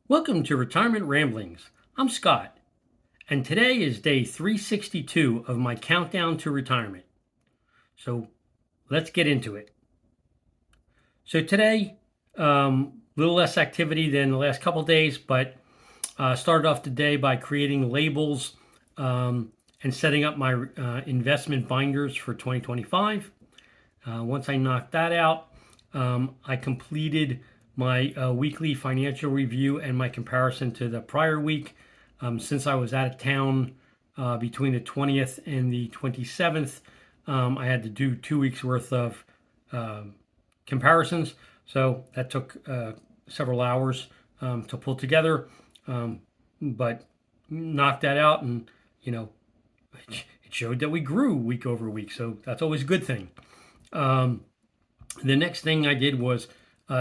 Welcome to Retirement Ramblings. I'm Scott, and today is day 362 of my countdown to retirement. So let's get into it. So today, a little less activity than the last couple days, but started off the day by creating labels and setting up my investment binders for 2025. Once I knocked that out, I completed my weekly financial review and my comparison to the prior week. Since I was out of town between the 20th and the 27th, I had to do 2 weeks worth of comparisons. So that took several hours to pull together, but knocked that out, and you know, it showed that we grew week over week. So that's always a good thing. The next thing I did was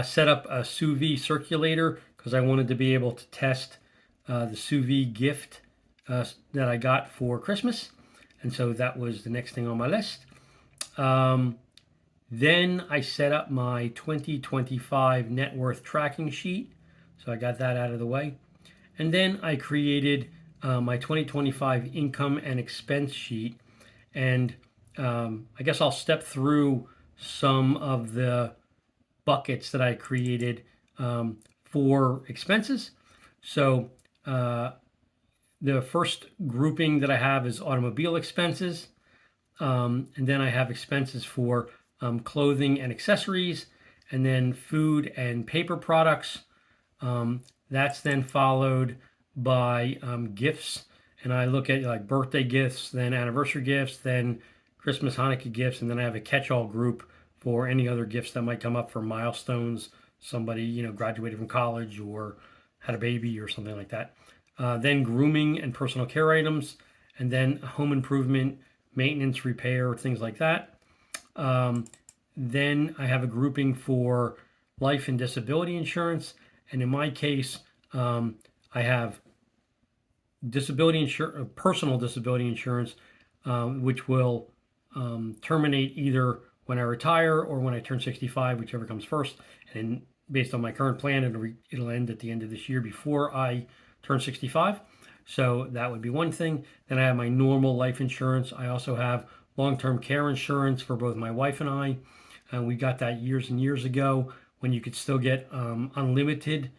set up a Sous Vide circulator because I wanted to be able to test the Sous Vide gift that I got for Christmas. And so that was the next thing on my list. Then I set up my 2025 net worth tracking sheet. So I got that out of the way. And then I created my 2025 income and expense sheet. And I guess I'll step through some of the buckets that I created for expenses. So the first grouping that I have is automobile expenses. And then I have expenses for clothing and accessories, and then food and paper products. That's then followed by gifts. And I look at like birthday gifts, then anniversary gifts, then Christmas, Hanukkah gifts, and then I have a catch-all group for any other gifts that might come up for milestones. Somebody, graduated from college or had a baby or something like that. Then grooming and personal care items, and then home improvement, maintenance, repair, things like that. Then I have a grouping for life and disability insurance. And in my case, I have disability insurance, personal disability insurance, which will terminate either when I retire or when I turn 65, whichever comes first. And based on my current plan, it'll end at the end of this year before I turn 65. So that would be one thing. Then I have my normal life insurance. I also have long-term care insurance for both my wife and I. We got that years and years ago when you could still get unlimited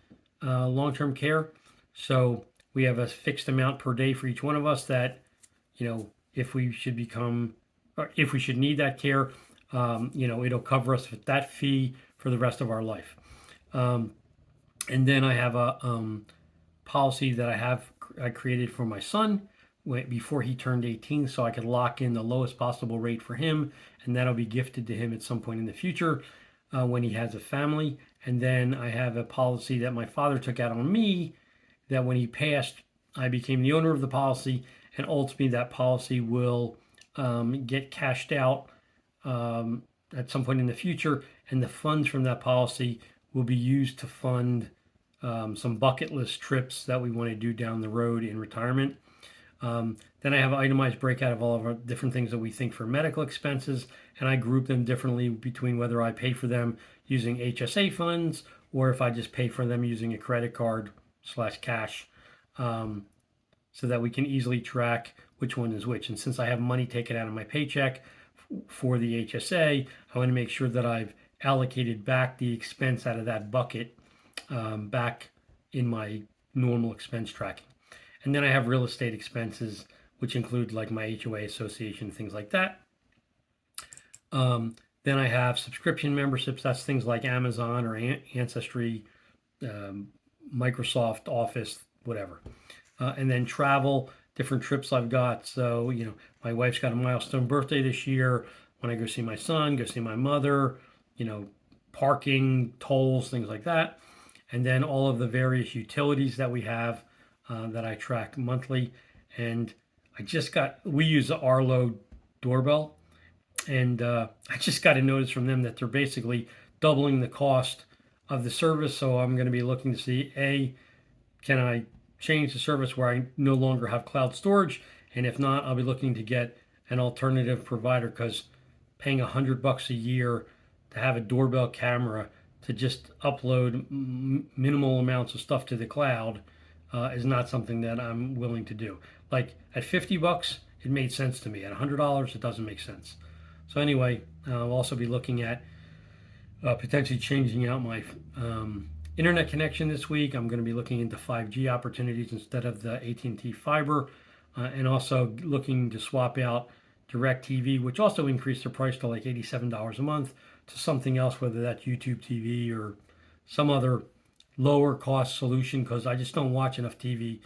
long-term care. So we have a fixed amount per day for each one of us that, if we should need that care, it'll cover us with that fee for the rest of our life. And then I have a policy that I created for my son before he turned 18, so I could lock in the lowest possible rate for him, and that'll be gifted to him at some point in the future when he has a family. And then I have a policy that my father took out on me, that when he passed, I became the owner of the policy, and ultimately that policy will get cashed out at some point in the future, and the funds from that policy will be used to fund some bucket list trips that we want to do down the road in retirement. Then I have an itemized breakout of all of our different things that we think for medical expenses, and I group them differently between whether I pay for them using HSA funds or if I just pay for them using a credit card / cash, so that we can easily track which one is which. And since I have money taken out of my paycheck for the HSA, I want to make sure that I've allocated back the expense out of that bucket back in my normal expense tracking. And then I have real estate expenses, which include like my HOA association, things like that. Then I have subscription memberships. That's things like Amazon or Ancestry, Microsoft Office, whatever. And then travel, different trips I've got. So, my wife's got a milestone birthday this year. When I go see my son, go see my mother, parking, tolls, things like that. And then all of the various utilities that we have that I track monthly. And we use the Arlo doorbell. And I just got a notice from them that they're basically doubling the cost of the service. So I'm going to be looking to see, can I change the service where I no longer have cloud storage? And if not, I'll be looking to get an alternative provider, because paying $100 a year to have a doorbell camera to just upload minimal amounts of stuff to the cloud is not something that I'm willing to do. Like at $50, it made sense to me. At $100, it doesn't make sense. So anyway, I'll also be looking at potentially changing out my internet connection this week. I'm going to be looking into 5G opportunities instead of the AT&T fiber, and also looking to swap out DirecTV, which also increased the price to like $87 a month, to something else, whether that's YouTube TV or some other lower cost solution, because I just don't watch enough TV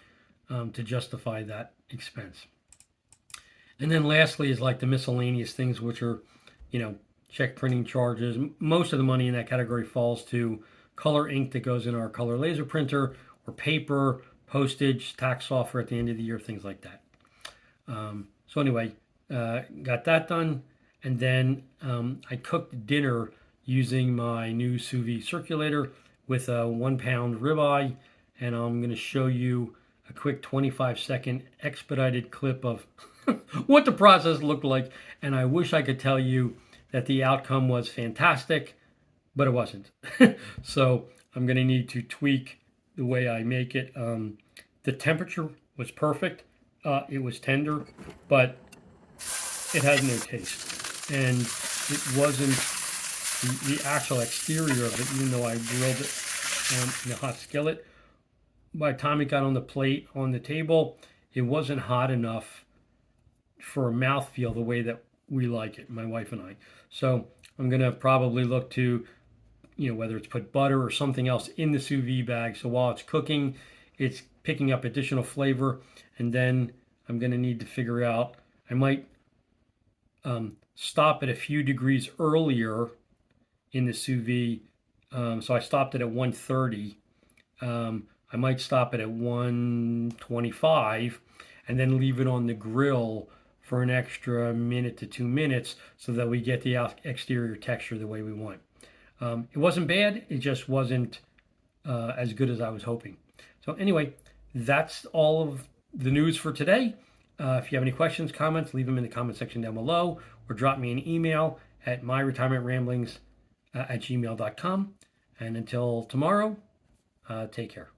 to justify that expense. And then lastly is like the miscellaneous things, which are, check printing charges. Most of the money in that category falls to color ink that goes in our color laser printer, or paper, postage, tax software at the end of the year, things like that. So anyway, got that done. And then I cooked dinner using my new Sous Vide Circulator with a 1 pound ribeye. And I'm going to show you a quick 25-second expedited clip of what the process looked like. And I wish I could tell you that the outcome was fantastic, but it wasn't. So I'm going to need to tweak the way I make it. The temperature was perfect. It was tender, but it had no taste. And it wasn't the actual exterior of it, even though I grilled it in a hot skillet. By the time it got on the plate on the table, it wasn't hot enough for a mouthfeel the way that we like it, my wife and I. So I'm going to probably look to, whether it's put butter or something else in the sous vide bag. So while it's cooking, it's picking up additional flavor. And then I'm going to need to figure out, I might stop at a few degrees earlier in the sous vide. So I stopped it at 130. I might stop it at 125 and then leave it on the grill for an extra minute to 2 minutes so that we get the exterior texture the way we want. It wasn't bad, it just wasn't as good as I was hoping. So anyway, that's all of the news for today. If you have any questions, comments, leave them in the comment section down below, or drop me an email at myretirementramblings@gmail.com. And until tomorrow, take care.